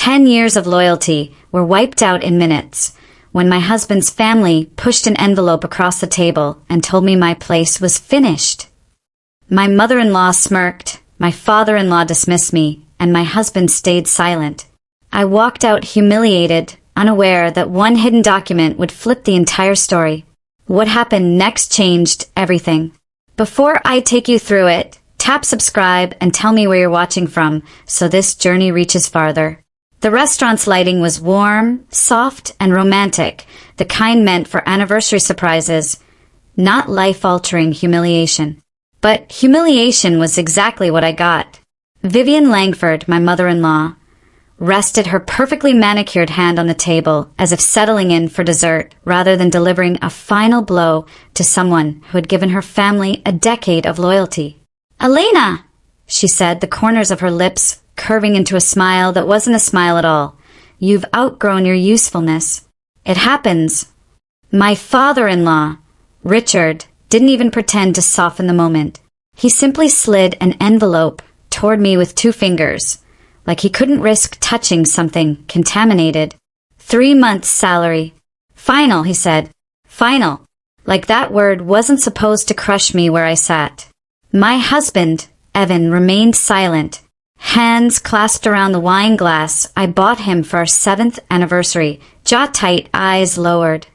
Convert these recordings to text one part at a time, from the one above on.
10 years of loyalty were wiped out in minutes when my husband's family pushed an envelope across the table and told me my place was finished. My mother-in-law smirked, my father-in-law dismissed me, and my husband stayed silent. I walked out humiliated, unaware that one hidden document would flip the entire story. What happened next changed everything. Before I take you through it, tap subscribe and tell me where you're watching from so this journey reaches farther. The restaurant's lighting was warm, soft, and romantic, the kind meant for anniversary surprises, not life-altering humiliation. But humiliation was exactly what I got. Vivian Langford, my mother-in-law, rested her perfectly manicured hand on the table as if settling in for dessert rather than delivering a final blow to someone who had given her family a decade of loyalty. "Elena," she said, the corners of her lips curving into a smile that wasn't a smile at all. "You've outgrown your usefulness." "It happens." My father-in-law, Richard, didn't even pretend to soften the moment. He simply slid an envelope toward me with 2 fingers, like he couldn't risk touching something contaminated. 3 months' salary. "Final," he said. "Final." Like that word wasn't supposed to crush me where I sat. My husband, Evan, remained silent, hands clasped around the wine glass I bought him for our 7th anniversary, jaw tight, eyes lowered.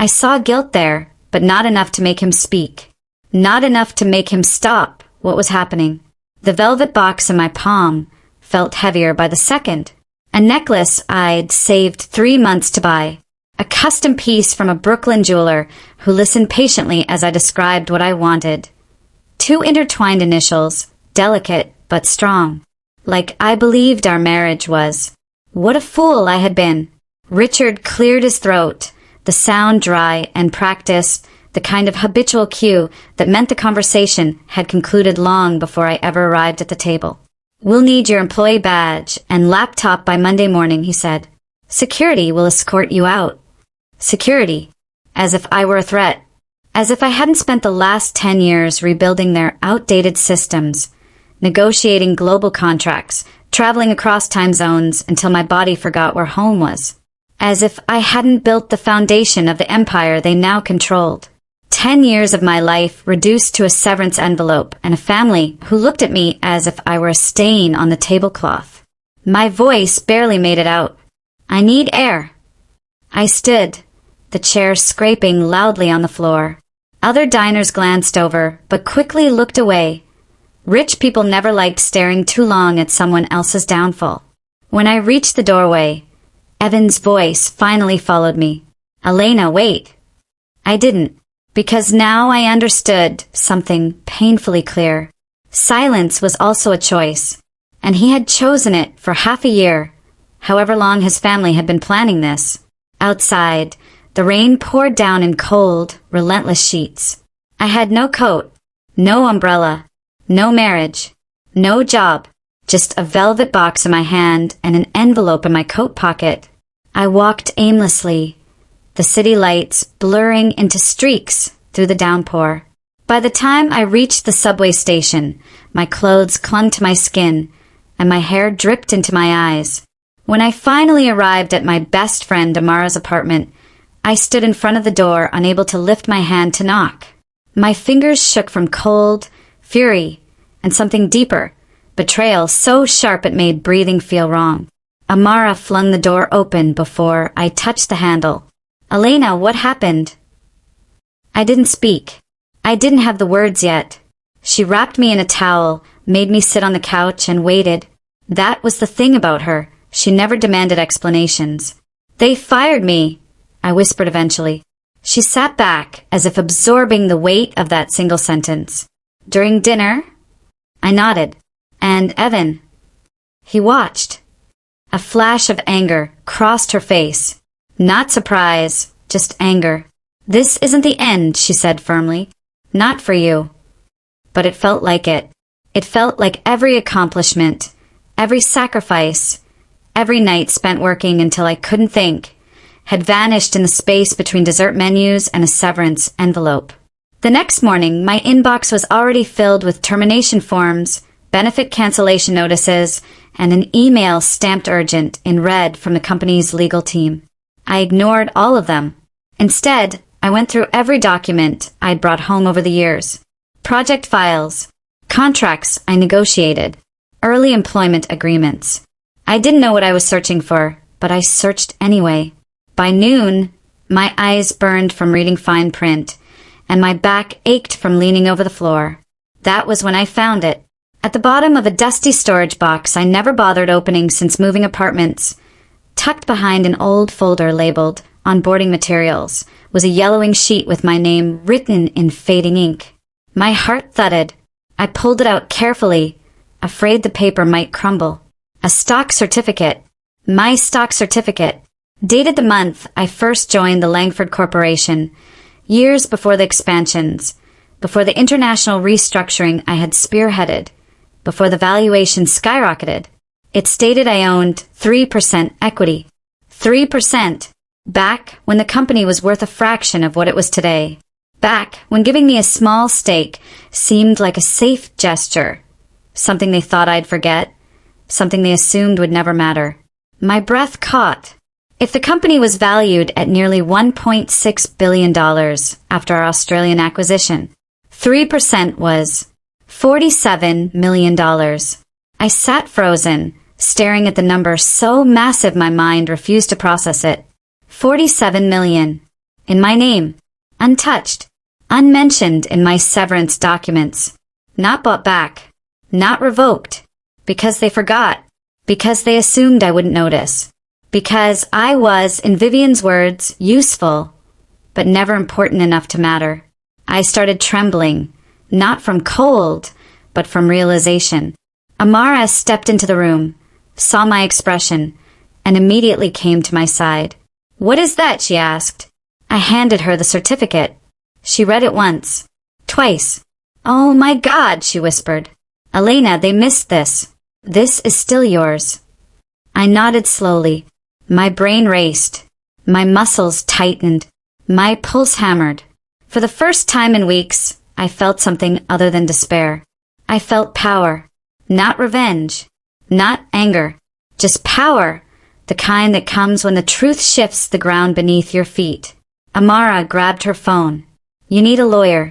I saw guilt there, but not enough to make him speak. Not enough to make him stop what was happening. The velvet box in my palm felt heavier by the second. A necklace I'd saved 3 months to buy. A custom piece from a Brooklyn jeweler who listened patiently as I described what I wanted. 2 intertwined initials, delicate but strong. Like I believed our marriage was. What a fool I had been. Richard cleared his throat, the sound dry and practiced, the kind of habitual cue that meant the conversation had concluded long before I ever arrived at the table. "We'll need your employee badge and laptop by Monday morning," he said. "Security will escort you out." Security. As if I were a threat. As if I hadn't spent the last 10 years rebuilding their outdated systems, negotiating global contracts, traveling across time zones until my body forgot where home was. As if I hadn't built the foundation of the empire they now controlled. 10 years of my life reduced to a severance envelope and a family who looked at me as if I were a stain on the tablecloth. My voice barely made it out. "I need air." I stood, the chair scraping loudly on the floor. Other diners glanced over, but quickly looked away. Rich people never liked staring too long at someone else's downfall. When I reached the doorway, Evan's voice finally followed me. "Elena, wait." I didn't, because now I understood something painfully clear. Silence was also a choice, and he had chosen it for half a year, however long his family had been planning this. Outside, the rain poured down in cold, relentless sheets. I had no coat, no umbrella, no marriage, no job, just a velvet box in my hand and an envelope in my coat pocket. I walked aimlessly, the city lights blurring into streaks through the downpour. By the time I reached the subway station, my clothes clung to my skin and my hair dripped into my eyes. When I finally arrived at my best friend Amara's apartment, I stood in front of the door, unable to lift my hand to knock. My fingers shook from cold, fury, and something deeper, betrayal so sharp it made breathing feel wrong. Amara flung the door open before I touched the handle. "Elena, what happened?" I didn't speak. I didn't have the words yet. She wrapped me in a towel, made me sit on the couch, and waited. That was the thing about her. She never demanded explanations. "They fired me," I whispered eventually. She sat back, as if absorbing the weight of that single sentence. "During dinner?" I nodded. "And Evan?" He watched. A flash of anger crossed her face. Not surprise, just anger. "This isn't the end," she said firmly. "Not for you." But it felt like it. It felt like every accomplishment, every sacrifice, every night spent working until I couldn't think, had vanished in the space between dessert menus and a severance envelope. The next morning, my inbox was already filled with termination forms, benefit cancellation notices, and an email stamped urgent in red from the company's legal team. I ignored all of them. Instead, I went through every document I'd brought home over the years. Project files, contracts I negotiated, early employment agreements. I didn't know what I was searching for, but I searched anyway. By noon, my eyes burned from reading fine print, and my back ached from leaning over the floor. That was when I found it. At the bottom of a dusty storage box I never bothered opening since moving apartments, tucked behind an old folder labeled onboarding materials, was a yellowing sheet with my name written in fading ink. My heart thudded. I pulled it out carefully, afraid the paper might crumble. A stock certificate. My stock certificate. Dated the month I first joined the Langford Corporation, years before the expansions, before the international restructuring I had spearheaded, before the valuation skyrocketed. It stated I owned 3% equity. 3%. Back when the company was worth a fraction of what it was today. Back when giving me a small stake seemed like a safe gesture. Something they thought I'd forget. Something they assumed would never matter. My breath caught. If the company was valued at nearly $1.6 billion after our Australian acquisition, 3% was $47 million. I sat frozen, staring at the number so massive my mind refused to process it. 47 million. In my name. Untouched. Unmentioned in my severance documents. Not bought back. Not revoked. Because they forgot. Because they assumed I wouldn't notice. Because I was, in Vivian's words, useful, but never important enough to matter. I started trembling, not from cold, but from realization. Amara stepped into the room, saw my expression, and immediately came to my side. "What is that?" she asked. I handed her the certificate. She read it once. Twice. "Oh my God," she whispered. "Elena, they missed this. This is still yours." I nodded slowly. My brain raced. My muscles tightened. My pulse hammered. For the first time in weeks, I felt something other than despair. I felt power. Not revenge. Not anger. Just power. The kind that comes when the truth shifts the ground beneath your feet. Amara grabbed her phone. "You need a lawyer.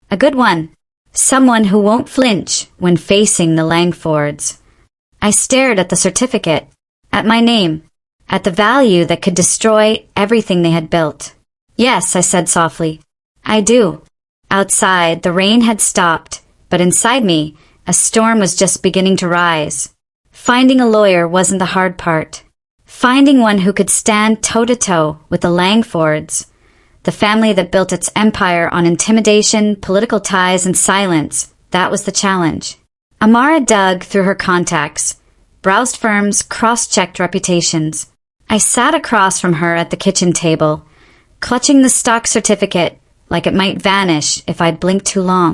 A good one. Someone who won't flinch when facing the Langfords." I stared at the certificate. At my name. At the value that could destroy everything they had built. "Yes," I said softly. "I do." Outside, the rain had stopped, but inside me, a storm was just beginning to rise. Finding a lawyer wasn't the hard part. Finding one who could stand toe-to-toe with the Langfords, the family that built its empire on intimidation, political ties, and silence, that was the challenge. Amara dug through her contacts, browsed firms, cross-checked reputations. I sat across from her at the kitchen table, clutching the stock certificate like it might vanish if I blinked too long.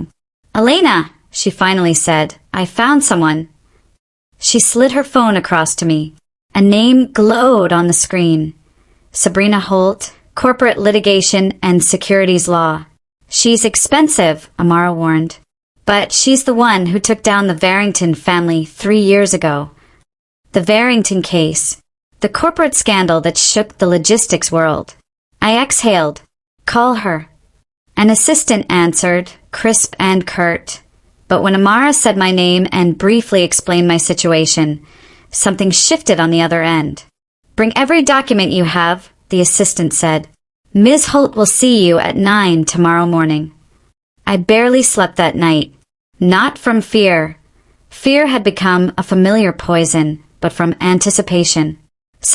"Elena," she finally said, "I found someone." She slid her phone across to me. A name glowed on the screen. Sabrina Holt, Corporate Litigation and Securities Law. "She's expensive," Amara warned. "But she's the one who took down the Varrington family 3 years ago. The Varrington case. The corporate scandal that shook the logistics world." I exhaled. "Call her." An assistant answered, crisp and curt. But when Amara said my name and briefly explained my situation, something shifted on the other end. "Bring every document you have," the assistant said. "Ms. Holt will see you at 9 tomorrow morning." I barely slept that night. Not from fear. Fear had become a familiar poison, but from anticipation.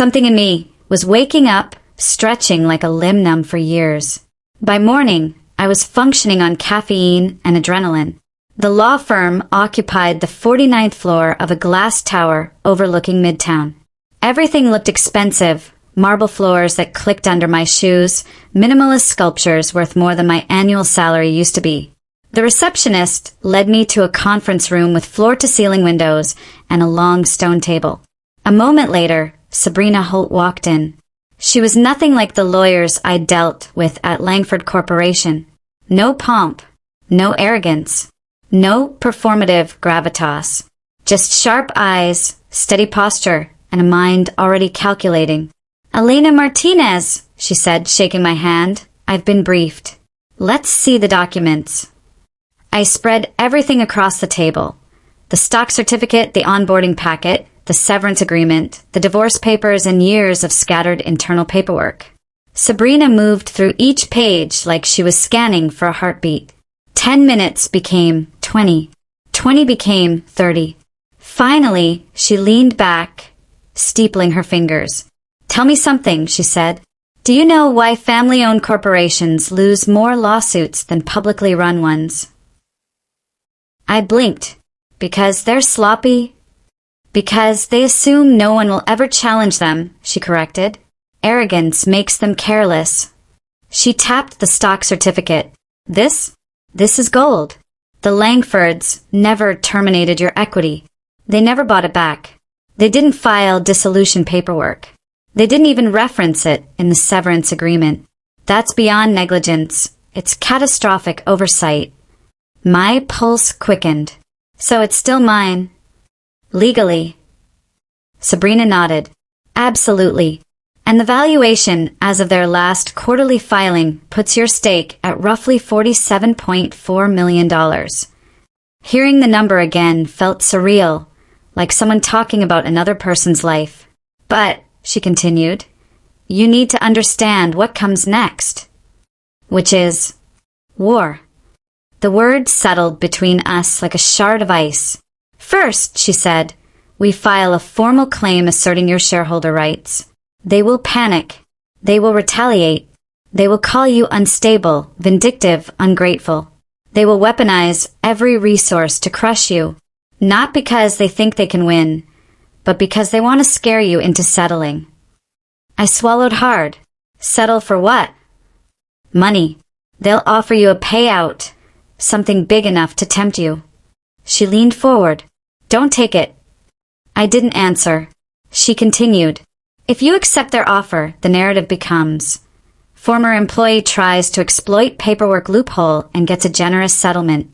Something in me was waking up, stretching like a limb numb for years. By morning, I was functioning on caffeine and adrenaline. The law firm occupied the 49th floor of a glass tower overlooking Midtown. Everything looked expensive, marble floors that clicked under my shoes, minimalist sculptures worth more than my annual salary used to be. The receptionist led me to a conference room with floor-to-ceiling windows and a long stone table. A moment later, Sabrina Holt walked in. She was nothing like the lawyers I'd dealt with at Langford Corporation. No pomp, no arrogance, no performative gravitas. Just sharp eyes, steady posture, and a mind already calculating. "Elena Martinez," she said, shaking my hand. "I've been briefed. Let's see the documents." I spread everything across the table. The stock certificate, the onboarding packet, the severance agreement, the divorce papers, and years of scattered internal paperwork. Sabrina moved through each page like she was scanning for a heartbeat. 10 minutes became 20. 20 became 30. Finally, she leaned back, steepling her fingers. "Tell me something," she said. "Do you know why family-owned corporations lose more lawsuits than publicly run ones?" I blinked. "Because they're sloppy." "Because they assume no one will ever challenge them," she corrected. "Arrogance makes them careless." She tapped the stock certificate. This is gold. The Langfords never terminated your equity. They never bought it back. They didn't file dissolution paperwork. They didn't even reference it in the severance agreement. That's beyond negligence. It's catastrophic oversight. My pulse quickened. "So it's still mine?" "Legally." Sabrina nodded. "Absolutely. And the valuation as of their last quarterly filing puts your stake at roughly $47.4 million. Hearing the number again felt surreal, like someone talking about another person's life. "But," she continued, "you need to understand what comes next." "Which is war." The word settled between us like a shard of ice. "First," she said, "we file a formal claim asserting your shareholder rights. They will panic. They will retaliate. They will call you unstable, vindictive, ungrateful. They will weaponize every resource to crush you, not because they think they can win, but because they want to scare you into settling." I swallowed hard. "Settle for what?" "Money. They'll offer you a payout, something big enough to tempt you." She leaned forward. "Don't take it." I didn't answer. She continued. "If you accept their offer, the narrative becomes, former employee tries to exploit paperwork loophole and gets a generous settlement.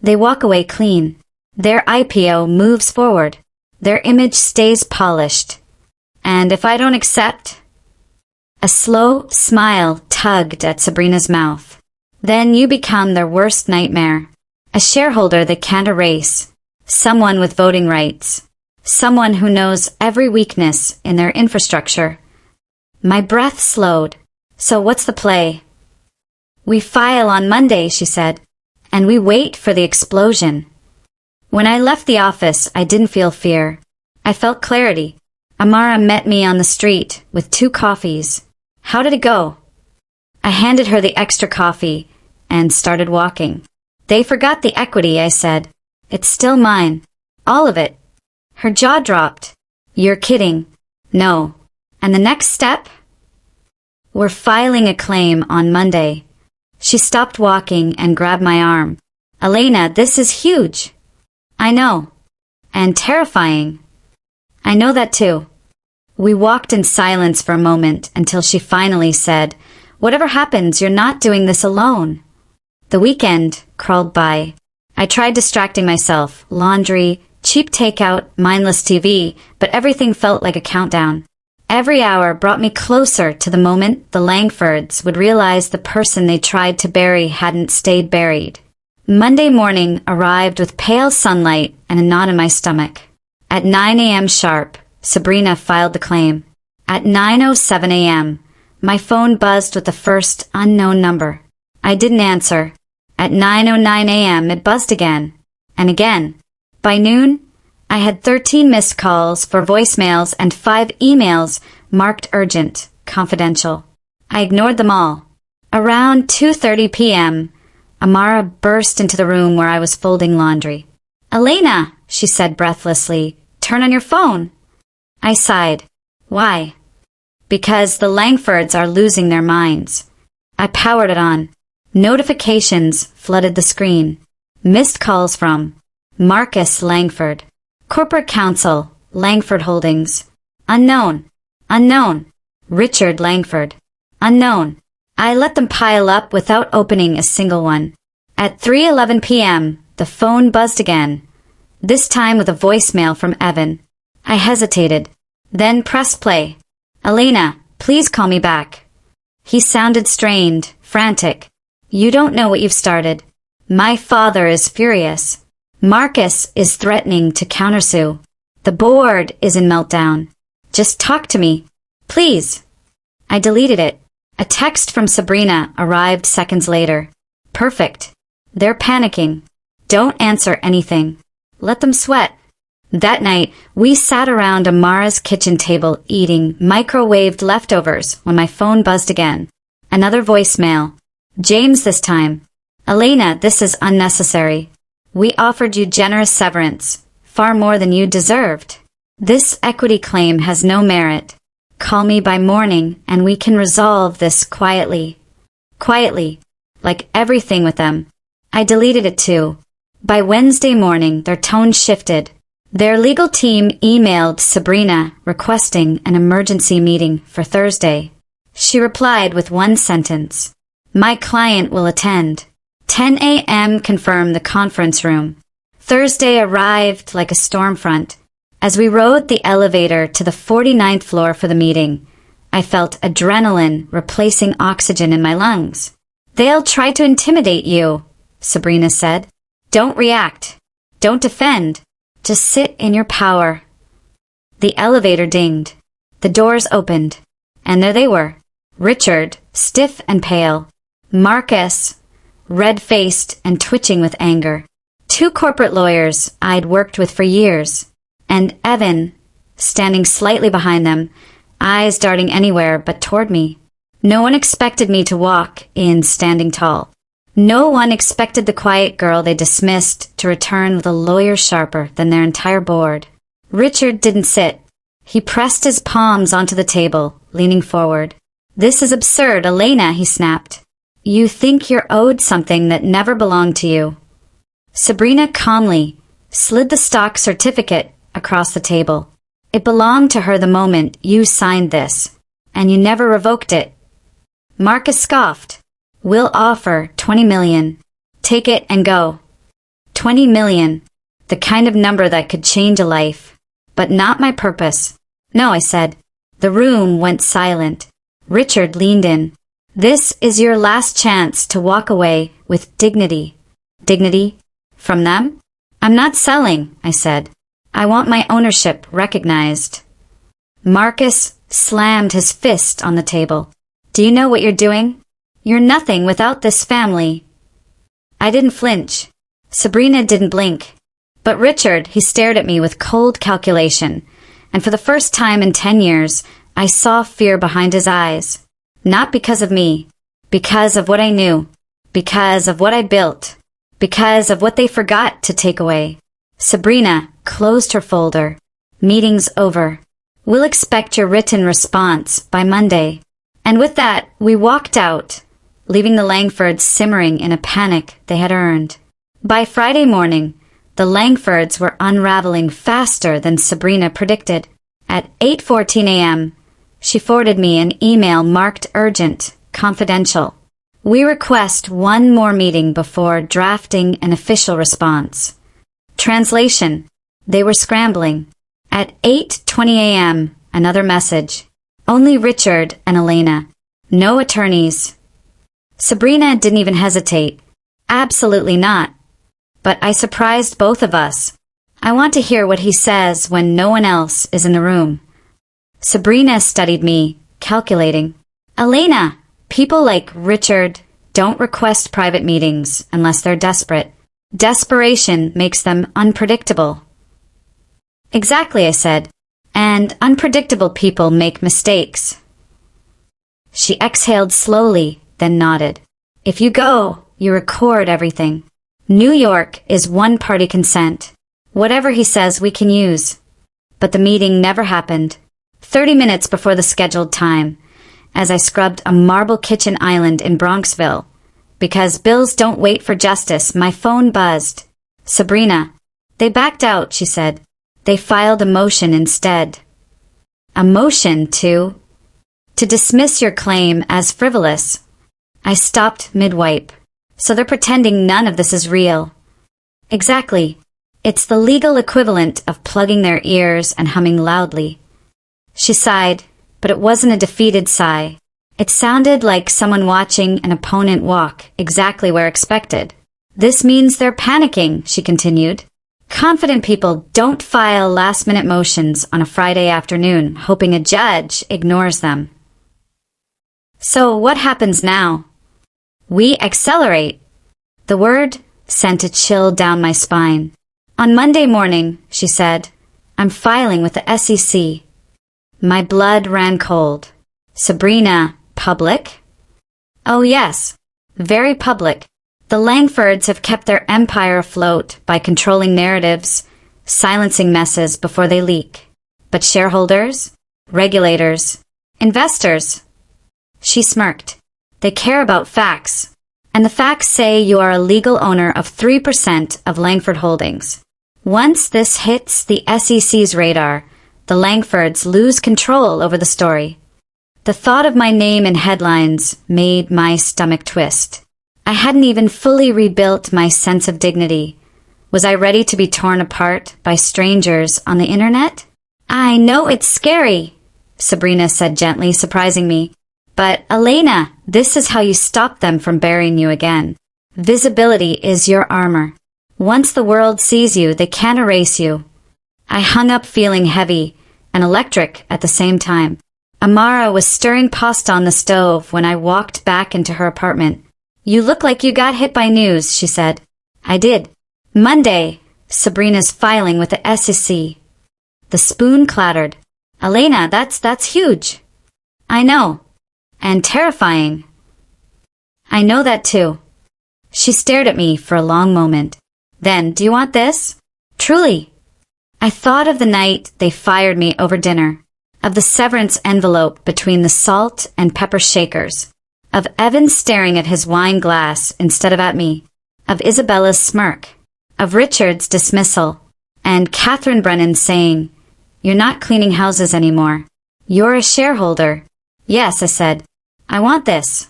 They walk away clean. Their IPO moves forward. Their image stays polished. And if I don't accept?" A slow smile tugged at Sabrina's mouth. "Then you become their worst nightmare. A shareholder they can't erase. Someone with voting rights. Someone who knows every weakness in their infrastructure." My breath slowed. "So what's the play?" "We file on Monday," she said, "and we wait for the explosion." When I left the office, I didn't feel fear. I felt clarity. Amara met me on the street with 2 coffees. "How did it go?" I handed her the extra coffee and started walking. "They forgot the equity," I said. "It's still mine. All of it." Her jaw dropped. "You're kidding." "No." "And the next step?" "We're filing a claim on Monday." She stopped walking and grabbed my arm. "Elena, this is huge." "I know. And terrifying." "I know that too." We walked in silence for a moment until she finally said, "Whatever happens, you're not doing this alone." The weekend crawled by. I tried distracting myself, laundry, cheap takeout, mindless TV, but everything felt like a countdown. Every hour brought me closer to the moment the Langfords would realize the person they tried to bury hadn't stayed buried. Monday morning arrived with pale sunlight and a knot in my stomach. At 9 a.m. sharp, Sabrina filed the claim. At 9:07 a.m., my phone buzzed with the first unknown number. I didn't answer. At 9:09 a.m., it buzzed again, and again. By noon, I had 13 missed calls for voicemails and 5 emails marked urgent, confidential. I ignored them all. Around 2:30 p.m., Amara burst into the room where I was folding laundry. "Elena," she said breathlessly, "turn on your phone." I sighed. "Why?" "Because the Langfords are losing their minds." I powered it on. Notifications flooded the screen. Missed calls from Marcus Langford. Corporate Counsel, Langford Holdings. Unknown. Unknown. Richard Langford. Unknown. I let them pile up without opening a single one. At 3:11 p.m., the phone buzzed again. this time with a voicemail from Evan. I hesitated, then pressed play. Elena, please call me back. He sounded strained, frantic. You don't know what you've started. My father is furious. Marcus is threatening to countersue. The board is in meltdown. Just talk to me, please. I deleted it. A text from Sabrina arrived seconds later. Perfect. They're panicking. Don't answer anything. Let them sweat. That night, we sat around Amara's kitchen table eating microwaved leftovers when my phone buzzed again. Another voicemail. James this time. Elena, this is unnecessary. We offered you generous severance, far more than you deserved. This equity claim has no merit. Call me by morning and we can resolve this quietly. Quietly. Like everything with them. I deleted it too. By Wednesday morning, their tone shifted. Their legal team emailed Sabrina requesting an emergency meeting for Thursday. She replied with one sentence. My client will attend. 10 a.m. confirmed the conference room. Thursday arrived like a storm front. As we rode the elevator to the 49th floor for the meeting, I felt adrenaline replacing oxygen in my lungs. They'll try to intimidate you, Sabrina said. Don't react. Don't defend. Just sit in your power. The elevator dinged. The doors opened. And there they were. Richard, stiff and pale. Marcus, red-faced and twitching with anger. Two corporate lawyers I'd worked with for years. And Evan, standing slightly behind them, eyes darting anywhere but toward me. No one expected me to walk in standing tall. No one expected the quiet girl they dismissed to return with a lawyer sharper than their entire board. Richard didn't sit. He pressed his palms onto the table, leaning forward. This is absurd, Elena, he snapped. You think you're owed something that never belonged to you. Sabrina calmly slid the stock certificate across the table. It belonged to her the moment you signed this, and you never revoked it. Marcus scoffed. We'll offer $20 million. Take it and go. $20 million. The kind of number that could change a life. But not my purpose. No, I said. The room went silent. Richard leaned in. This is your last chance to walk away with dignity. Dignity? From them? I'm not selling, I said. I want my ownership recognized. Marcus slammed his fist on the table. Do you know what you're doing? You're nothing without this family. I didn't flinch. Sabrina didn't blink. But Richard, he stared at me with cold calculation, and for the first time in 10 years, I saw fear behind his eyes. Not because of me, because of what I knew, because of what I built, because of what they forgot to take away. Sabrina closed her folder. Meeting's over. We'll expect your written response by Monday. And with that, we walked out, leaving the Langfords simmering in a panic they had earned. By Friday morning, the Langfords were unraveling faster than Sabrina predicted. At 8:14 a.m., she forwarded me an email marked urgent, confidential. We request one more meeting before drafting an official response. Translation. They were scrambling. At 8:20 a.m., another message. Only Richard and Elena. No attorneys. Sabrina didn't even hesitate. Absolutely not. But I surprised both of us. I want to hear what he says when no one else is in the room. Sabrina studied me, calculating. Elena, people like Richard don't request private meetings unless they're desperate. Desperation makes them unpredictable. Exactly, I said. And unpredictable people make mistakes. She exhaled slowly, then nodded. If you go, you record everything. New York is one-party consent. Whatever he says we can use. But the meeting never happened. 30 minutes before the scheduled time, as I scrubbed a marble kitchen island in Bronxville. Because bills don't wait for justice, my phone buzzed. Sabrina. They backed out, she said. They filed a motion instead. A motion to dismiss your claim as frivolous. I stopped mid-wipe. So they're pretending none of this is real. Exactly. It's the legal equivalent of plugging their ears and humming loudly. She sighed, but it wasn't a defeated sigh. It sounded like someone watching an opponent walk exactly where expected. This means they're panicking, she continued. Confident people don't file last-minute motions on a Friday afternoon, hoping a judge ignores them. So what happens now? We accelerate. The word sent a chill down my spine. On Monday morning, she said, I'm filing with the SEC. My blood ran cold. Sabrina, public? Oh yes, very public. The Langfords have kept their empire afloat by controlling narratives, silencing messes before they leak. But shareholders, regulators, investors? She smirked. They care about facts. And the facts say you are a legal owner of 3% of Langford Holdings. Once this hits the SEC's radar, the Langfords lose control over the story. The thought of my name in headlines made my stomach twist. I hadn't even fully rebuilt my sense of dignity. Was I ready to be torn apart by strangers on the internet? I know it's scary, Sabrina said gently, surprising me. But, Elena, this is how you stop them from burying you again. Visibility is your armor. Once the world sees you, they can't erase you. I hung up feeling heavy and electric at the same time. Amara was stirring pasta on the stove when I walked back into her apartment. You look like you got hit by news, she said. I did. Monday, Sabrina's filing with the SEC. The spoon clattered. Elena, that's huge. I know. And terrifying. I know that too. She stared at me for a long moment. Then, do you want this? Truly. I thought of the night they fired me over dinner, of the severance envelope between the salt and pepper shakers, of Evan staring at his wine glass instead of at me, of Isabella's smirk, of Richard's dismissal, and Catherine Brennan saying, You're not cleaning houses anymore. You're a shareholder. Yes, I said. I want this.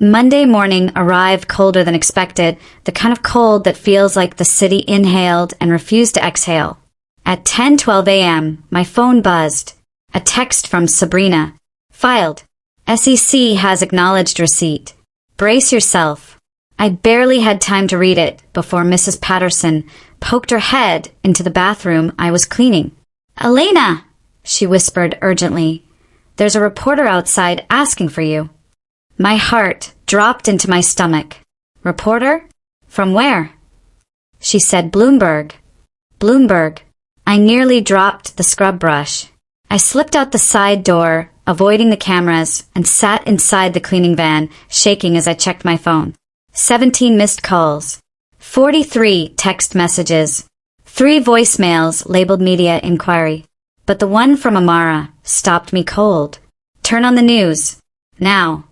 Monday morning arrived colder than expected, the kind of cold that feels like the city inhaled and refused to exhale. At 10:12 a.m., my phone buzzed. A text from Sabrina. Filed. SEC has acknowledged receipt. Brace yourself. I barely had time to read it before Mrs. Patterson poked her head into the bathroom I was cleaning. Elena, she whispered urgently. There's a reporter outside asking for you. My heart dropped into my stomach. Reporter? From where? She said Bloomberg. Bloomberg. I nearly dropped the scrub brush. I slipped out the side door, avoiding the cameras, and sat inside the cleaning van, shaking as I checked my phone. 17 missed calls. 43 text messages. 3 voicemails labeled media inquiry. But the one from Amara stopped me cold. Turn on the news. Now.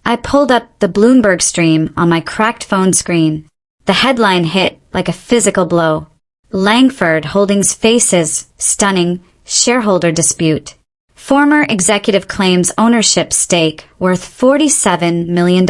I pulled up the Bloomberg stream on my cracked phone screen. The headline hit like a physical blow. Langford Holdings faces stunning shareholder dispute. Former executive claims ownership stake worth $47 million.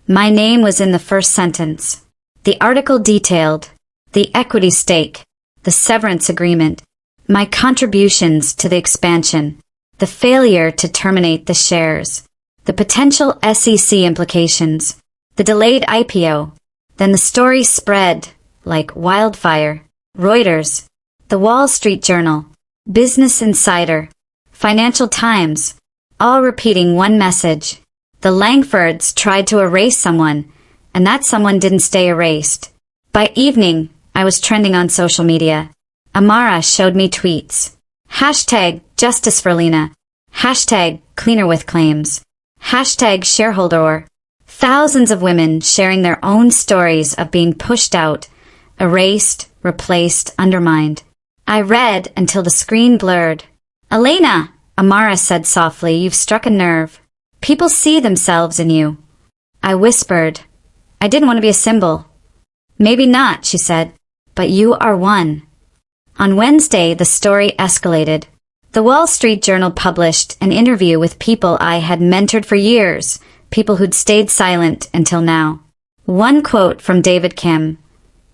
My name was in the first sentence. The article detailed the equity stake, the severance agreement, my contributions to the expansion, the failure to terminate the shares, the potential SEC implications, the delayed IPO. Then the story spread like wildfire. Reuters, The Wall Street Journal, Business Insider, Financial Times, all repeating one message. The Langfords tried to erase someone, and that someone didn't stay erased. By evening, I was trending on social media. Amara showed me tweets. Hashtag Justice for Lena. Hashtag Cleaner with Claims. Hashtag Shareholder. Thousands of women sharing their own stories of being pushed out, erased, replaced, undermined. I read until the screen blurred. Elena, Amara said softly, you've struck a nerve. People see themselves in you. I whispered. I didn't want to be a symbol. Maybe not, she said, but you are one. On Wednesday, the story escalated. The Wall Street Journal published an interview with people I had mentored for years, people who'd stayed silent until now. One quote from David Kim.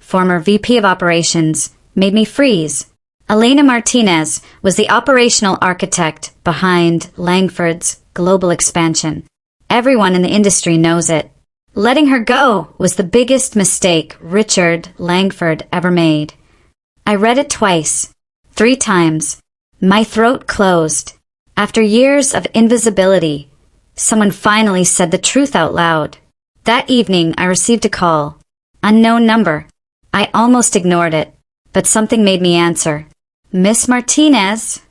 former VP of Operations, made me freeze. Elena Martinez was the operational architect behind Langford's global expansion. Everyone in the industry knows it. Letting her go was the biggest mistake Richard Langford ever made. I read it twice, 3 times. My throat closed. After years of invisibility, someone finally said the truth out loud. That evening, I received a call. Unknown number. I almost ignored it, but something made me answer. Miss Martinez.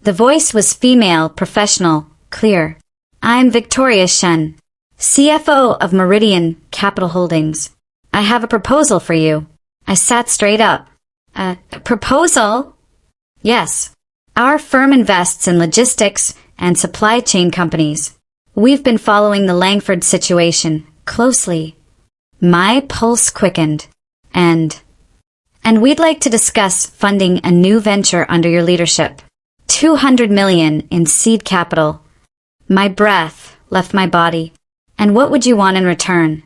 The voice was female, professional, clear. I'm Victoria Shen, CFO of Meridian Capital Holdings. I have a proposal for you. I sat straight up. A proposal? Yes. Our firm invests in logistics and supply chain companies. We've been following the Langford situation closely. My pulse quickened. And we'd like to discuss funding a new venture under your leadership. $200 million in seed capital. My breath left my body. And what would you want in return?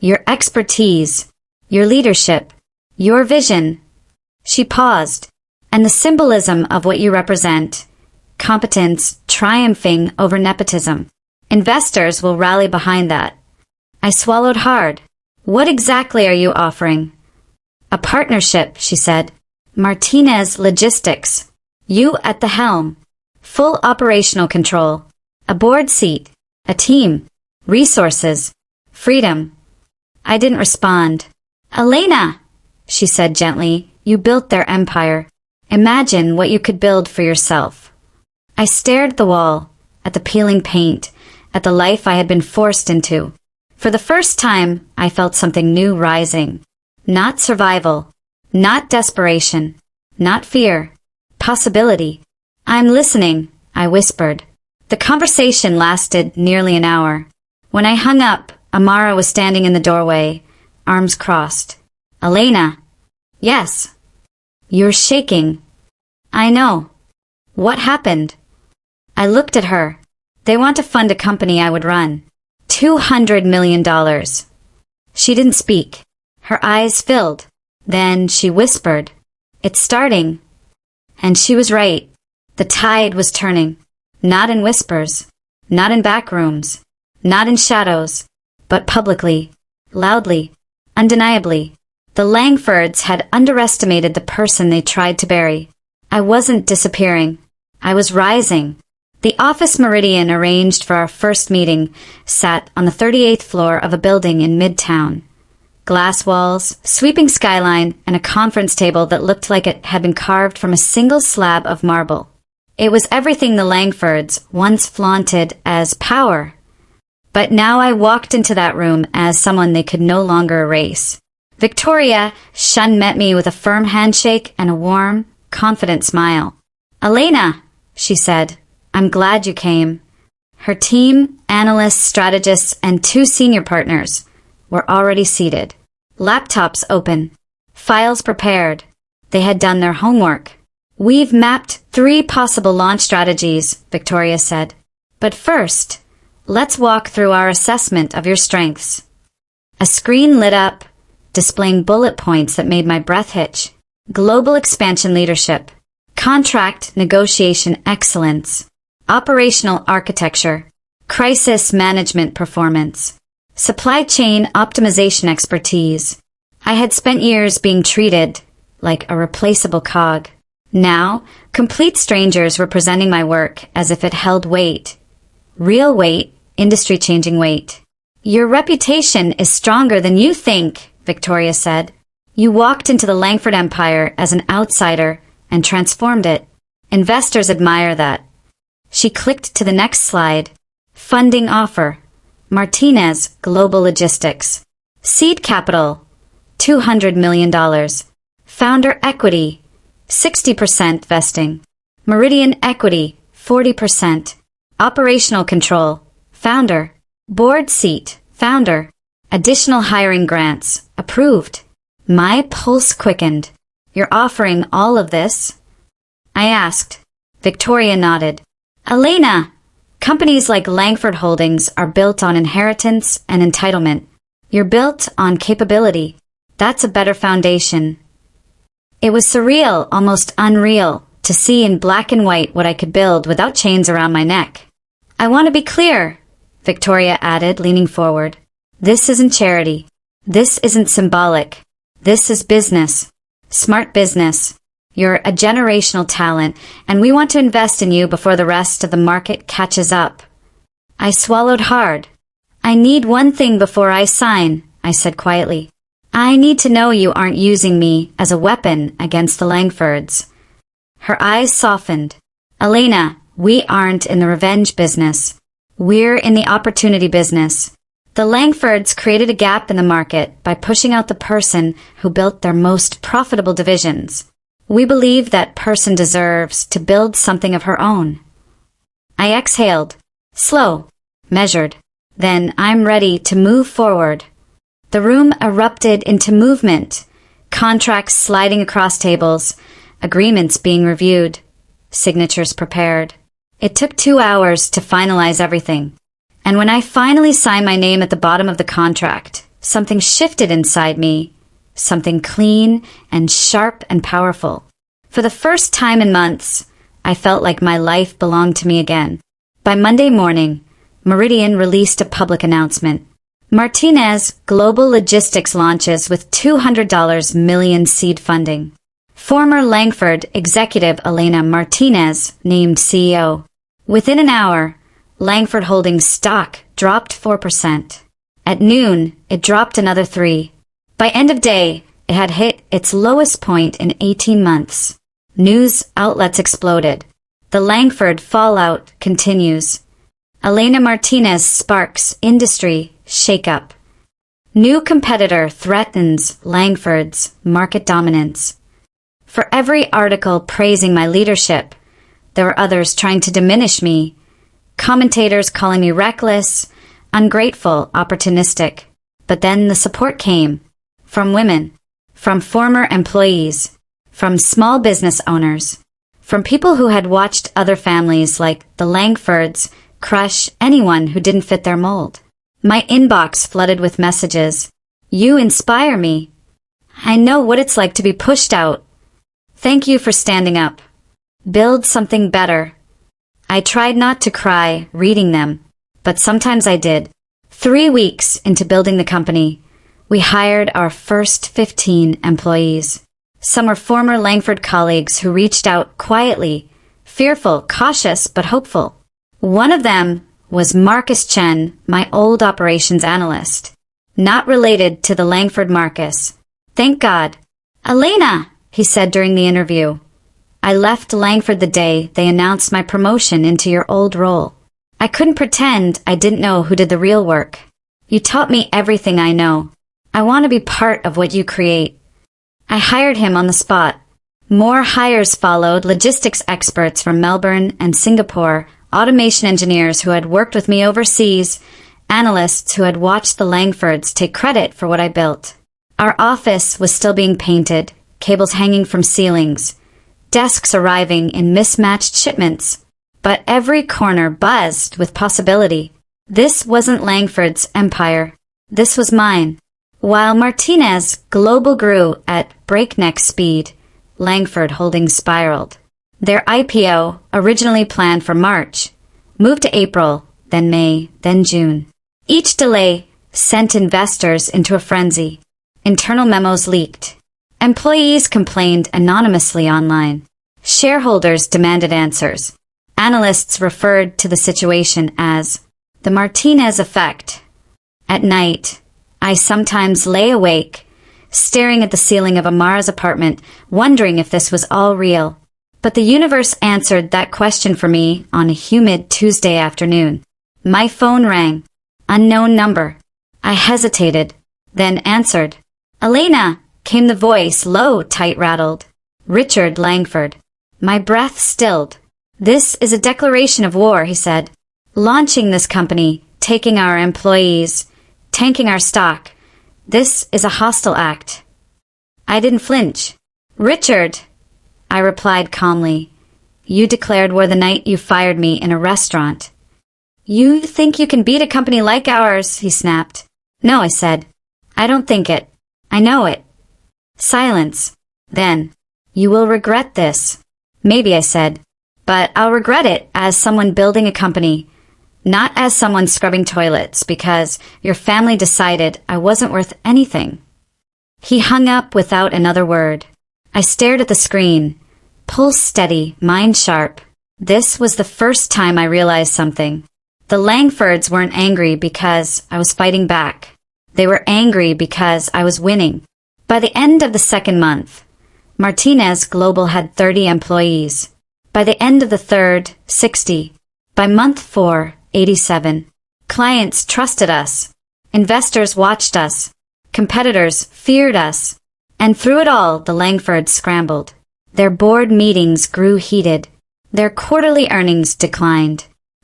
Your expertise, your leadership, your vision. She paused, and the symbolism of what you represent. Competence triumphing over nepotism. Investors will rally behind that. I swallowed hard. What exactly are you offering? A partnership, she said. Martinez Logistics. You at the helm. Full operational control. A board seat. A team. Resources. Freedom. I didn't respond. Elena, she said gently, you built their empire. Imagine what you could build for yourself. I stared at the wall, at the peeling paint, at the life I had been forced into. For the first time, I felt something new rising. Not survival, not desperation, not fear. Possibility. I'm listening, I whispered. The conversation lasted nearly an hour. When I hung up, Amara was standing in the doorway, arms crossed. Elena. Yes. You're shaking. I know. What happened? I looked at her. They want to fund a company I would run. $200 million. She didn't speak. Her eyes filled. Then she whispered, It's starting. And she was right. The tide was turning. Not in whispers. Not in back rooms. Not in shadows. But publicly. Loudly. Undeniably. The Langfords had underestimated the person they tried to bury. I wasn't disappearing. I was rising. The office Meridian arranged for our first meeting sat on the 38th floor of a building in Midtown. Glass walls, sweeping skyline, and a conference table that looked like it had been carved from a single slab of marble. It was everything the Langfords once flaunted as power. But now I walked into that room as someone they could no longer erase. Victoria Shun met me with a firm handshake and a warm, confident smile. Elena, she said, I'm glad you came. Her team, analysts, strategists, and 2 senior partners were already seated. Laptops open. Files prepared. They had done their homework. We've mapped 3 possible launch strategies, Victoria said. But first, let's walk through our assessment of your strengths. A screen lit up, displaying bullet points that made my breath hitch. Global expansion leadership. Contract negotiation excellence. Operational architecture. Crisis management performance. Supply chain optimization expertise. I had spent years being treated like a replaceable cog. Now, complete strangers were presenting my work as if it held weight. Real weight, industry-changing weight. Your reputation is stronger than you think, Victoria said. You walked into the Langford Empire as an outsider and transformed it. Investors admire that. She clicked to the next slide. Funding offer. Martinez Global Logistics. Seed capital. $200 million. Founder equity. 60% vesting. Meridian equity. 40%. Operational control. Founder. Board seat. Founder. Additional hiring grants. Approved. My pulse quickened. You're offering all of this? I asked. Victoria nodded. Elena, companies like Langford Holdings are built on inheritance and entitlement. You're built on capability. That's a better foundation. It was surreal, almost unreal, to see in black and white what I could build without chains around my neck. I want to be clear, Victoria added, leaning forward. This isn't charity. This isn't symbolic. This is business. Smart business. You're a generational talent, and we want to invest in you before the rest of the market catches up. I swallowed hard. I need one thing before I sign, I said quietly. I need to know you aren't using me as a weapon against the Langfords. Her eyes softened. Elena, we aren't in the revenge business. We're in the opportunity business. The Langfords created a gap in the market by pushing out the person who built their most profitable divisions. We believe that person deserves to build something of her own. I exhaled. Slow. Measured. Then I'm ready to move forward. The room erupted into movement. Contracts sliding across tables. Agreements being reviewed. Signatures prepared. It took 2 hours to finalize everything. And when I finally signed my name at the bottom of the contract, something shifted inside me. Something clean and sharp and powerful. For the first time in months, I felt like my life belonged to me again. By Monday morning, Meridian released a public announcement. Martinez Global Logistics launches with $200 million seed funding. Former Langford executive Elena Martinez named CEO. Within an hour, Langford Holdings stock dropped 4%. At noon, it dropped another 3%. By end of day, it had hit its lowest point in 18 months. News outlets exploded. The Langford fallout continues. Elena Martinez sparks industry shakeup. New competitor threatens Langford's market dominance. For every article praising my leadership, there were others trying to diminish me. Commentators calling me reckless, ungrateful, opportunistic. But then the support came. From women. From former employees. From small business owners. From people who had watched other families like the Langfords crush anyone who didn't fit their mold. My inbox flooded with messages. You inspire me. I know what it's like to be pushed out. Thank you for standing up. Build something better. I tried not to cry reading them, but sometimes I did. 3 weeks into building the company, we hired our first 15 employees. Some were former Langford colleagues who reached out quietly, fearful, cautious, but hopeful. One of them was Marcus Chen, my old operations analyst. Not related to the Langford Marcus. Thank God. Elena, he said during the interview. I left Langford the day they announced my promotion into your old role. I couldn't pretend I didn't know who did the real work. You taught me everything I know. I want to be part of what you create. I hired him on the spot. More hires followed, logistics experts from Melbourne and Singapore, automation engineers who had worked with me overseas, analysts who had watched the Langfords take credit for what I built. Our office was still being painted, cables hanging from ceilings, desks arriving in mismatched shipments. But every corner buzzed with possibility. This wasn't Langford's empire. This was mine. While Martinez Global grew at breakneck speed, Langford Holdings spiraled. Their IPO, originally planned for March, moved to April, then May, then June. Each delay sent investors into a frenzy. Internal memos leaked. Employees complained anonymously online. Shareholders demanded answers. Analysts referred to the situation as the Martinez effect. At night, I sometimes lay awake, staring at the ceiling of Amara's apartment, wondering if this was all real. But the universe answered that question for me on a humid Tuesday afternoon. My phone rang. Unknown number. I hesitated, then answered. Elena, came the voice, low, tight rattled. Richard Langford. My breath stilled. This is a declaration of war, he said. Launching this company, taking our employees, tanking our stock. This is a hostile act. I didn't flinch. Richard, I replied calmly. You declared war the night you fired me in a restaurant. You think you can beat a company like ours, he snapped. No, I said. I don't think it. I know it. Silence. Then, "You will regret this." "Maybe," I said, "but I'll regret it as someone building a company, not as someone scrubbing toilets because your family decided I wasn't worth anything." He hung up without another word. I stared at the screen, pulse steady, mind sharp. This was the first time I realized something. The Langfords weren't angry because I was fighting back. They were angry because I was winning. By the end of the second month, Martinez Global had 30 employees. By the end of the third, 60. By month 4, 87. Clients trusted us. Investors watched us. Competitors feared us. And through it all, the Langfords scrambled. Their board meetings grew heated. Their quarterly earnings declined.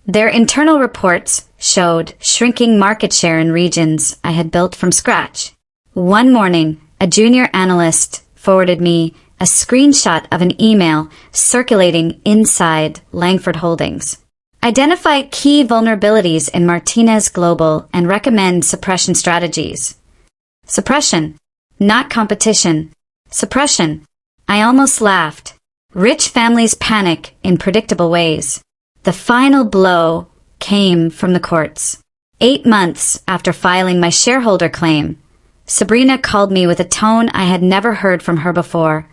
Their internal reports showed shrinking market share in regions I had built from scratch. One morning, a junior analyst forwarded me a screenshot of an email circulating inside Langford Holdings. "Identify key vulnerabilities in Martinez Global and recommend suppression strategies." Suppression, not competition. Suppression. I almost laughed. Rich families panic in predictable ways. The final blow came from the courts. 8 months after filing my shareholder claim, Sabrina called me with a tone I had never heard from her before.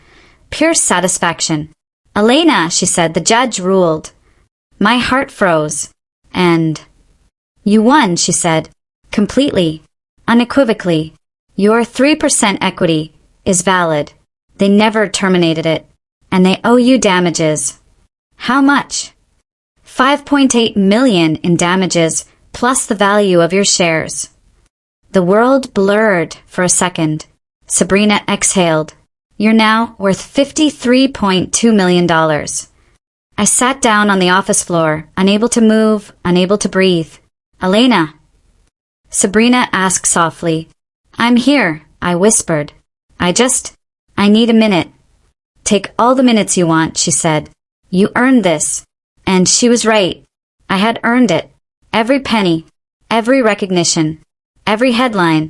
Pure satisfaction. "Elena," she said, "the judge ruled." My heart froze. And, "You won," she said, completely, unequivocally. "Your 3% equity is valid. They never terminated it. And they owe you damages." "How much?" $5.8 million in damages, plus the value of your shares. The world blurred for a second. Sabrina exhaled. "You're now worth $53.2 million. I sat down on the office floor, unable to move, unable to breathe. "Elena?" Sabrina asked softly. "I'm here," I whispered. I need a minute." "Take all the minutes you want," she said. "You earned this." And she was right. I had earned it. Every penny, every recognition, every headline,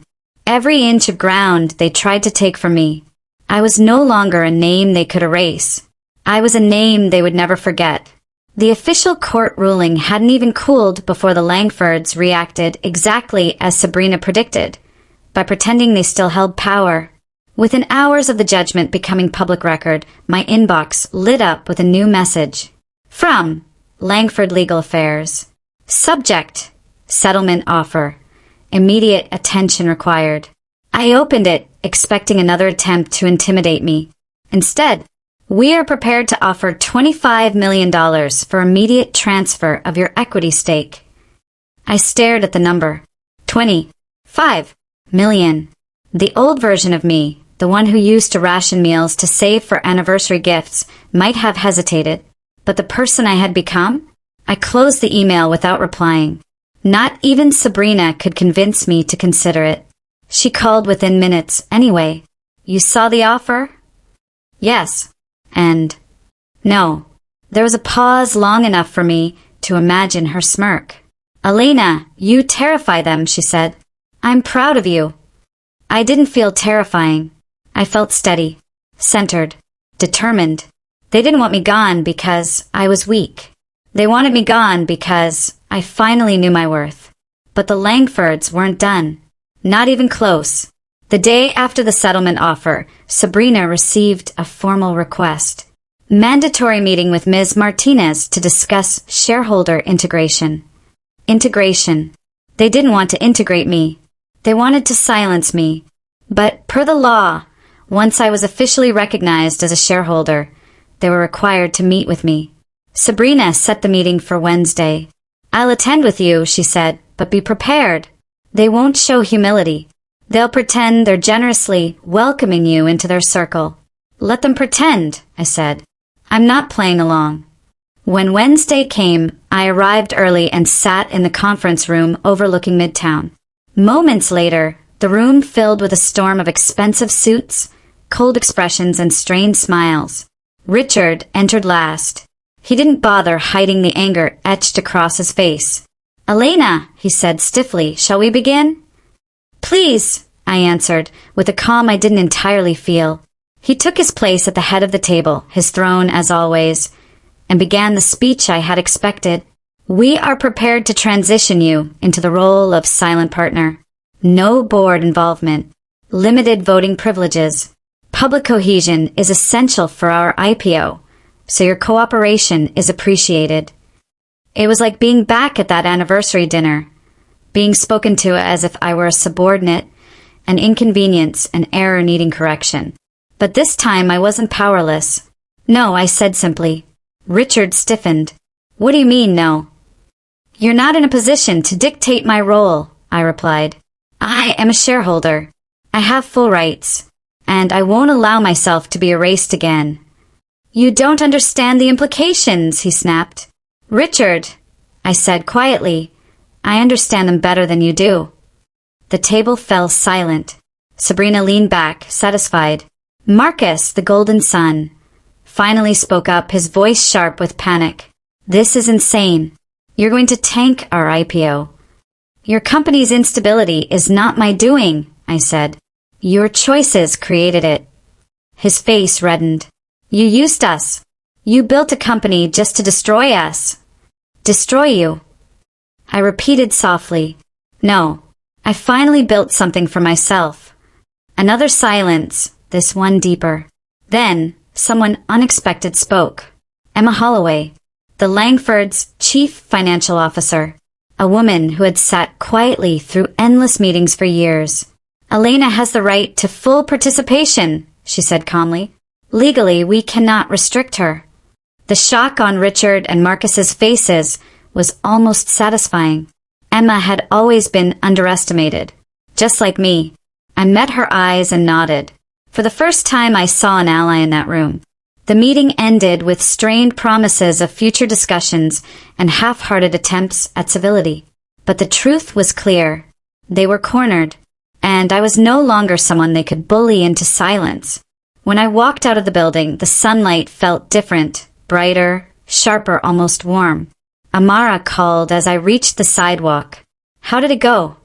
every inch of ground they tried to take from me. I was no longer a name they could erase. I was a name they would never forget. The official court ruling hadn't even cooled before the Langfords reacted exactly as Sabrina predicted, by pretending they still held power. Within hours of the judgment becoming public record, my inbox lit up with a new message. From Langford Legal Affairs. Subject: settlement offer. Immediate attention required. I opened it, expecting another attempt to intimidate me. Instead, "We are prepared to offer $25 million for immediate transfer of your equity stake." I stared at the number. 25 million. The old version of me, the one who used to ration meals to save for anniversary gifts, might have hesitated. But the person I had become? I closed the email without replying. Not even Sabrina could convince me to consider it. She called within minutes anyway. "You saw the offer?" "Yes." And, "No." There was a pause long enough for me to imagine her smirk. "Elena, you terrify them," she said. "I'm proud of you." I didn't feel terrifying. I felt steady, centered, determined. They didn't want me gone because I was weak. They wanted me gone because I finally knew my worth. But the Langfords weren't done. Not even close. The day after the settlement offer, Sabrina received a formal request. Mandatory meeting with Ms. Martinez to discuss shareholder integration. Integration. They didn't want to integrate me. They wanted to silence me. But per the law, once I was officially recognized as a shareholder, they were required to meet with me. Sabrina set the meeting for Wednesday. "I'll attend with you," she said, "but be prepared. They won't show humility. They'll pretend they're generously welcoming you into their circle." "Let them pretend," I said. "I'm not playing along." When Wednesday came, I arrived early and sat in the conference room overlooking Midtown. Moments later, the room filled with a storm of expensive suits, cold expressions, and strained smiles. Richard entered last. He didn't bother hiding the anger etched across his face. "Elena," he said stiffly, "shall we begin?" "Please," I answered, with a calm I didn't entirely feel. He took his place at the head of the table, his throne as always, and began the speech I had expected. We are prepared to transition you into the role of silent partner. No board involvement. Limited voting privileges. Public cohesion is essential for our IPO, so your cooperation is appreciated. It was like being back at that anniversary dinner, being spoken to as if I were a subordinate, an inconvenience, an error needing correction. But this time I wasn't powerless. No, I said simply. Richard stiffened. What do you mean, no? You're not in a position to dictate my role, I replied. I am a shareholder. I have full rights, and I won't allow myself to be erased again. You don't understand the implications, he snapped. Richard, I said quietly, I understand them better than you do. The table fell silent. Sabrina leaned back, satisfied. Marcus, the golden son, finally spoke up, his voice sharp with panic. This is insane. You're going to tank our IPO. Your company's instability is not my doing, I said. Your choices created it. His face reddened. You used us. You built a company just to destroy us. Destroy you. I repeated softly. No, I finally built something for myself. Another silence, this one deeper. Then, someone unexpected spoke. Emma Holloway, the Langford's chief financial officer, a woman who had sat quietly through endless meetings for years. Elena has the right to full participation, she said calmly. Legally, we cannot restrict her. The shock on Richard and Marcus's faces was almost satisfying. Emma had always been underestimated. Just like me, I met her eyes and nodded. For the first time, I saw an ally in that room. The meeting ended with strained promises of future discussions and half-hearted attempts at civility. But the truth was clear. They were cornered, and I was no longer someone they could bully into silence. When I walked out of the building, the sunlight felt different, brighter, sharper, almost warm. Amara called as I reached the sidewalk. How did it go?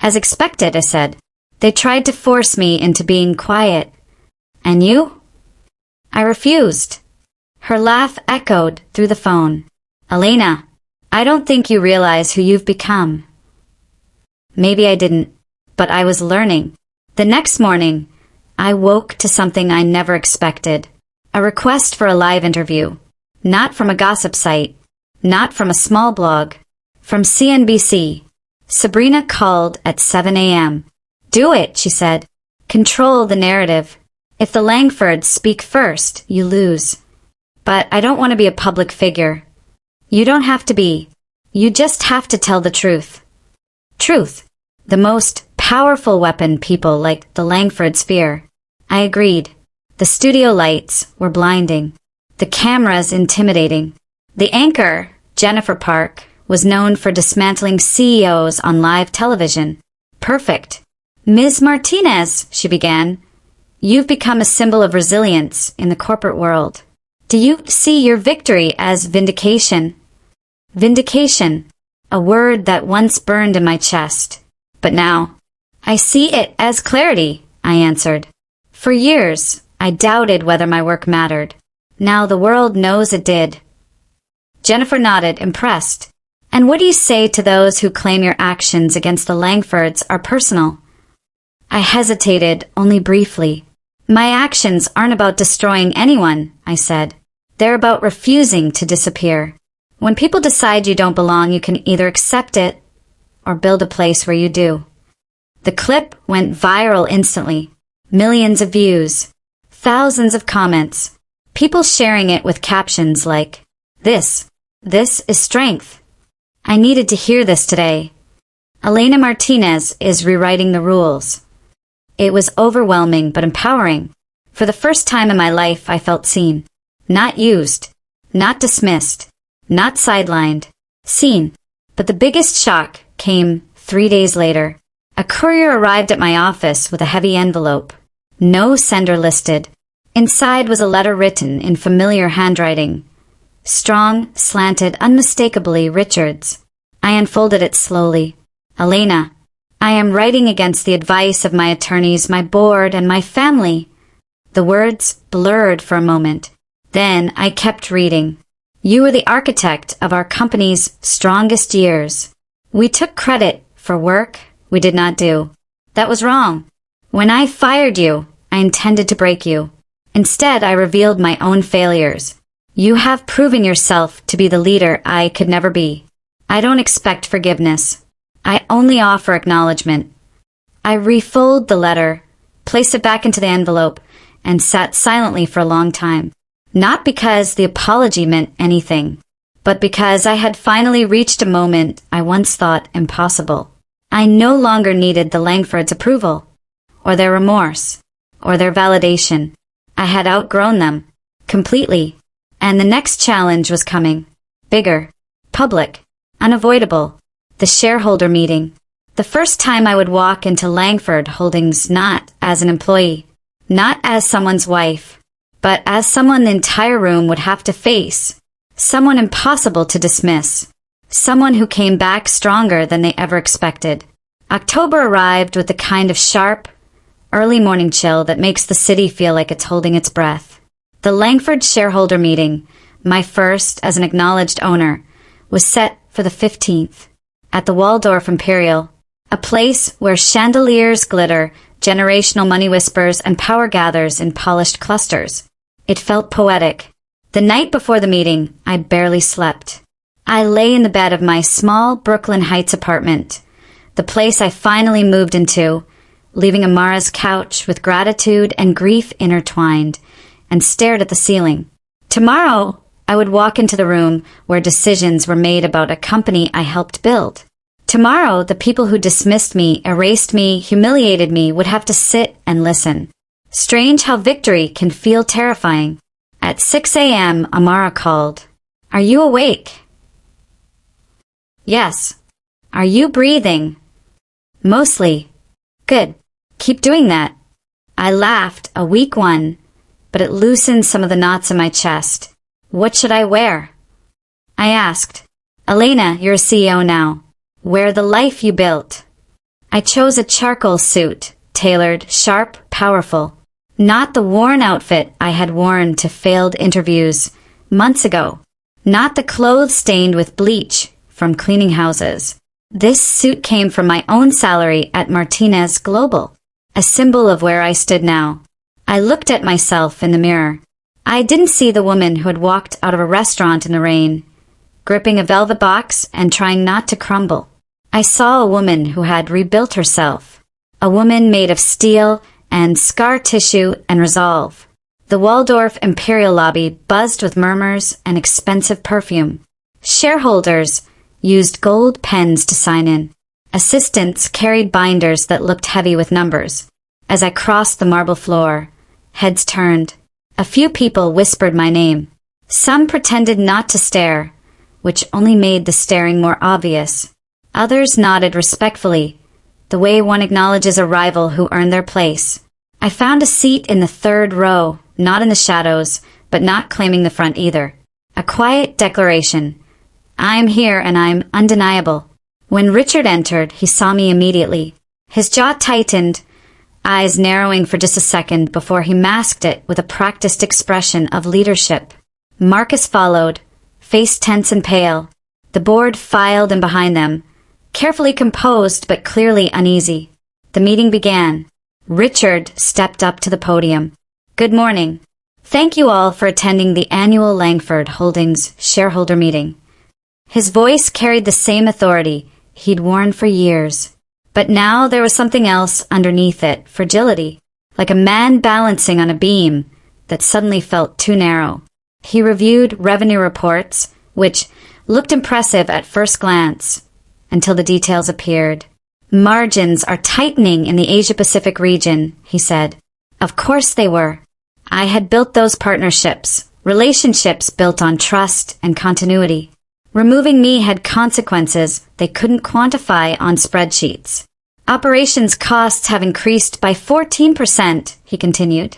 As expected, I said. They tried to force me into being quiet. And you? I refused. Her laugh echoed through the phone. Elena, I don't think you realize who you've become. Maybe I didn't, but I was learning. The next morning, I woke to something I never expected. A request for a live interview. Not from a gossip site. Not from a small blog. From CNBC. Sabrina called at 7 a.m. Do it, she said. Control the narrative. If the Langfords speak first, you lose. But I don't want to be a public figure. You don't have to be. You just have to tell the truth. Truth. The most powerful weapon people like the Langfords fear. I agreed. The studio lights were blinding. The cameras intimidating. The anchor, Jennifer Park, was known for dismantling CEOs on live television. Perfect. Ms. Martinez, she began, you've become a symbol of resilience in the corporate world. Do you see your victory as vindication? Vindication, a word that once burned in my chest. But now, I see it as clarity, I answered. For years, I doubted whether my work mattered. Now the world knows it did. Jennifer nodded, impressed. And what do you say to those who claim your actions against the Langfords are personal? I hesitated only briefly. My actions aren't about destroying anyone, I said. They're about refusing to disappear. When people decide you don't belong, you can either accept it or build a place where you do. The clip went viral instantly. Millions of views. Thousands of comments. People sharing it with captions like, This is strength. I needed to hear this today. Elena Martinez is rewriting the rules. It was overwhelming but empowering. For the first time in my life, I felt seen. Not used. Not dismissed. Not sidelined. Seen. But the biggest shock came 3 days later. A courier arrived at my office with a heavy envelope. No sender listed. Inside was a letter written in familiar handwriting. Strong, slanted, unmistakably Richard's. I unfolded it slowly. Elena, I am writing against the advice of my attorneys, my board, and my family. The words blurred for a moment. Then I kept reading. You were the architect of our company's strongest years. We took credit for work we did not do. That was wrong. When I fired you, I intended to break you. Instead, I revealed my own failures. You have proven yourself to be the leader I could never be. I don't expect forgiveness. I only offer acknowledgement. I refolded the letter, placed it back into the envelope, and sat silently for a long time. Not because the apology meant anything, but because I had finally reached a moment I once thought impossible. I no longer needed the Langfords' approval, or their remorse, or their validation. I had outgrown them, completely, and the next challenge was coming. Bigger, public, unavoidable. The shareholder meeting. The first time I would walk into Langford Holdings not as an employee, not as someone's wife, but as someone the entire room would have to face. Someone impossible to dismiss. Someone who came back stronger than they ever expected. October arrived with the kind of sharp, early morning chill that makes the city feel like it's holding its breath. The Langford shareholder meeting, my first as an acknowledged owner, was set for the 15th, at the Waldorf Imperial, a place where chandeliers glitter, generational money whispers, and power gathers in polished clusters. It felt poetic. The night before the meeting, I barely slept. I lay in the bed of my small Brooklyn Heights apartment, the place I finally moved into, leaving Amara's couch with gratitude and grief intertwined, and stared at the ceiling. Tomorrow, I would walk into the room where decisions were made about a company I helped build. Tomorrow, the people who dismissed me, erased me, humiliated me would have to sit and listen. Strange how victory can feel terrifying. At 6 a.m., Amara called. Are you awake? Yes. Are you breathing? Mostly. Good. Keep doing that. I laughed, a weak one, but it loosened some of the knots in my chest. What should I wear? I asked. Elena, you're a CEO now. Wear the life you built. I chose a charcoal suit, tailored, sharp, powerful. Not the worn outfit I had worn to failed interviews months ago. Not the clothes stained with bleach from cleaning houses. This suit came from my own salary at Martinez Global, a symbol of where I stood now. I looked at myself in the mirror. I didn't see the woman who had walked out of a restaurant in the rain, gripping a velvet box and trying not to crumble. I saw a woman who had rebuilt herself, a woman made of steel and scar tissue and resolve. The Waldorf Imperial lobby buzzed with murmurs and expensive perfume. Shareholders used gold pens to sign in. Assistants carried binders that looked heavy with numbers. As I crossed the marble floor, heads turned. A few people whispered my name. Some pretended not to stare, which only made the staring more obvious. Others nodded respectfully, the way one acknowledges a rival who earned their place. I found a seat in the third row, not in the shadows, but not claiming the front either. A quiet declaration. I'm here and I'm undeniable. When Richard entered, he saw me immediately. His jaw tightened, eyes narrowing for just a second before he masked it with a practiced expression of leadership. Marcus followed, face tense and pale. The board filed in behind them, carefully composed but clearly uneasy. The meeting began. Richard stepped up to the podium. Good morning. Thank you all for attending the annual Langford Holdings shareholder meeting. His voice carried the same authority he'd worn for years. But now there was something else underneath it, fragility, like a man balancing on a beam that suddenly felt too narrow. He reviewed revenue reports, which looked impressive at first glance, until the details appeared. Margins are tightening in the Asia-Pacific region, he said. Of course they were. I had built those partnerships, relationships built on trust and continuity. Removing me had consequences they couldn't quantify on spreadsheets. Operations costs have increased by 14%, he continued.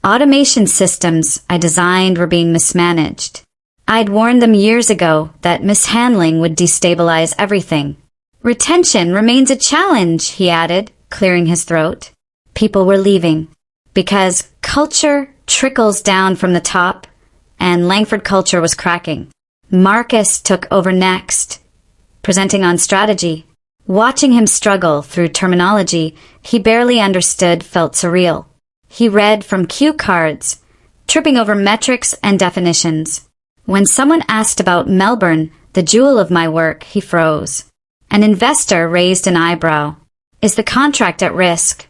Automation systems I designed were being mismanaged. I'd warned them years ago that mishandling would destabilize everything. Retention remains a challenge, he added, clearing his throat. People were leaving because culture trickles down from the top, and Langford culture was cracking. Marcus took over next, presenting on strategy. Watching him struggle through terminology he barely understood felt surreal. He read from cue cards, tripping over metrics and definitions. When someone asked about Melbourne, the jewel of my work, he froze. An investor raised an eyebrow. Is the contract at risk?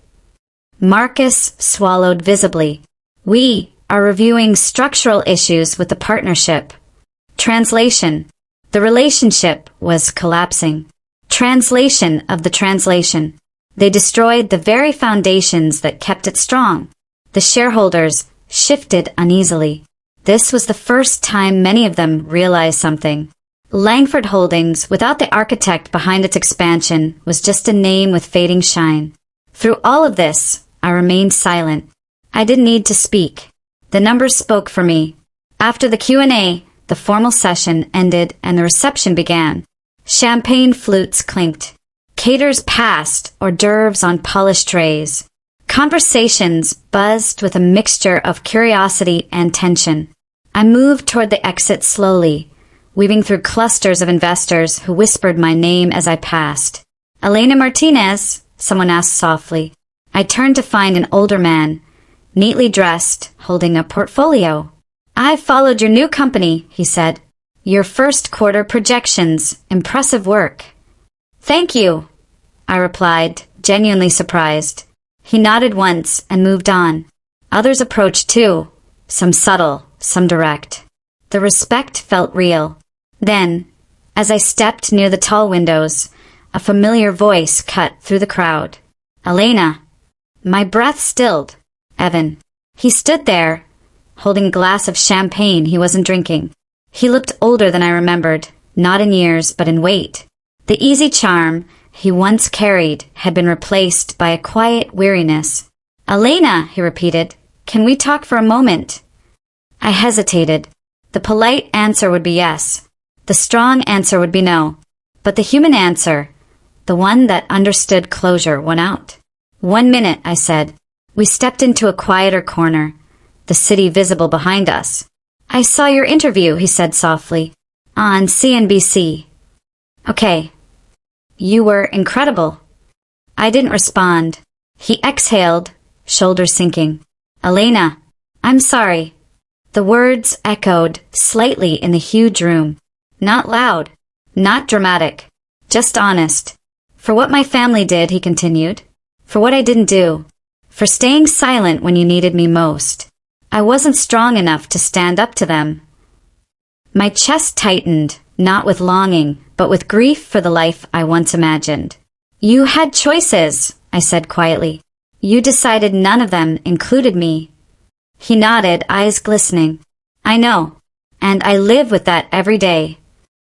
Marcus swallowed visibly. We are reviewing structural issues with the partnership. Translation. The relationship was collapsing. Translation of the translation. They destroyed the very foundations that kept it strong. The shareholders shifted uneasily. This was the first time many of them realized something. Langford Holdings, without the architect behind its expansion, was just a name with fading shine. Through all of this, I remained silent. I didn't need to speak. The numbers spoke for me. After the Q&A, the formal session ended and the reception began. Champagne flutes clinked. Caterers passed, hors d'oeuvres on polished trays. Conversations buzzed with a mixture of curiosity and tension. I moved toward the exit slowly, weaving through clusters of investors who whispered my name as I passed. Elena Martinez, someone asked softly. I turned to find an older man, neatly dressed, holding a portfolio. I've followed your new company, he said. Your first quarter projections, impressive work. Thank you, I replied, genuinely surprised. He nodded once and moved on. Others approached too, some subtle, some direct. The respect felt real. Then, as I stepped near the tall windows, a familiar voice cut through the crowd. Elena. My breath stilled. Evan. He stood there, holding a glass of champagne he wasn't drinking. He looked older than I remembered, not in years, but in weight. The easy charm he once carried had been replaced by a quiet weariness. Elena, he repeated, can we talk for a moment? I hesitated. The polite answer would be yes. The strong answer would be no. But the human answer, the one that understood closure, won out. 1 minute, I said. We stepped into a quieter corner, the city visible behind us. I saw your interview, he said softly, on CNBC. Okay. You were incredible. I didn't respond. He exhaled, shoulders sinking. Elena, I'm sorry. The words echoed slightly in the huge room. Not loud, not dramatic, just honest. For what my family did, he continued. For what I didn't do. For staying silent when you needed me most. I wasn't strong enough to stand up to them. My chest tightened, not with longing, but with grief for the life I once imagined. You had choices, I said quietly. You decided none of them included me. He nodded, eyes glistening. I know, and I live with that every day.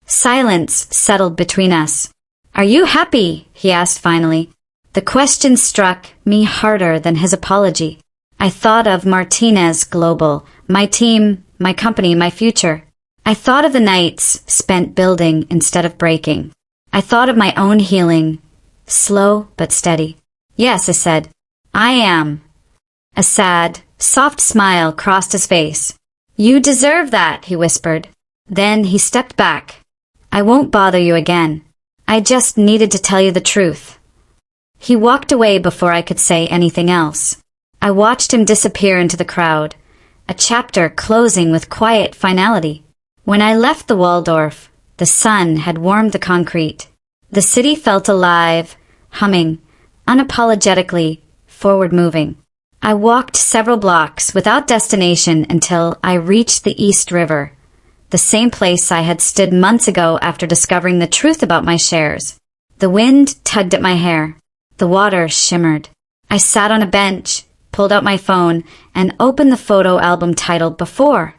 Silence settled between us. Are you happy? He asked finally. The question struck me harder than his apology. I thought of Martinez Global, my team, my company, my future. I thought of the nights spent building instead of breaking. I thought of my own healing, slow but steady. Yes, I said. I am. A sad, soft smile crossed his face. You deserve that, he whispered. Then he stepped back. I won't bother you again. I just needed to tell you the truth. He walked away before I could say anything else. I watched him disappear into the crowd, a chapter closing with quiet finality. When I left the Waldorf, the sun had warmed the concrete. The city felt alive, humming, unapologetically, forward-moving. I walked several blocks without destination until I reached the East River, the same place I had stood months ago after discovering the truth about my shares. The wind tugged at my hair. The water shimmered. I sat on a bench, pulled out my phone, and opened the photo album titled Before.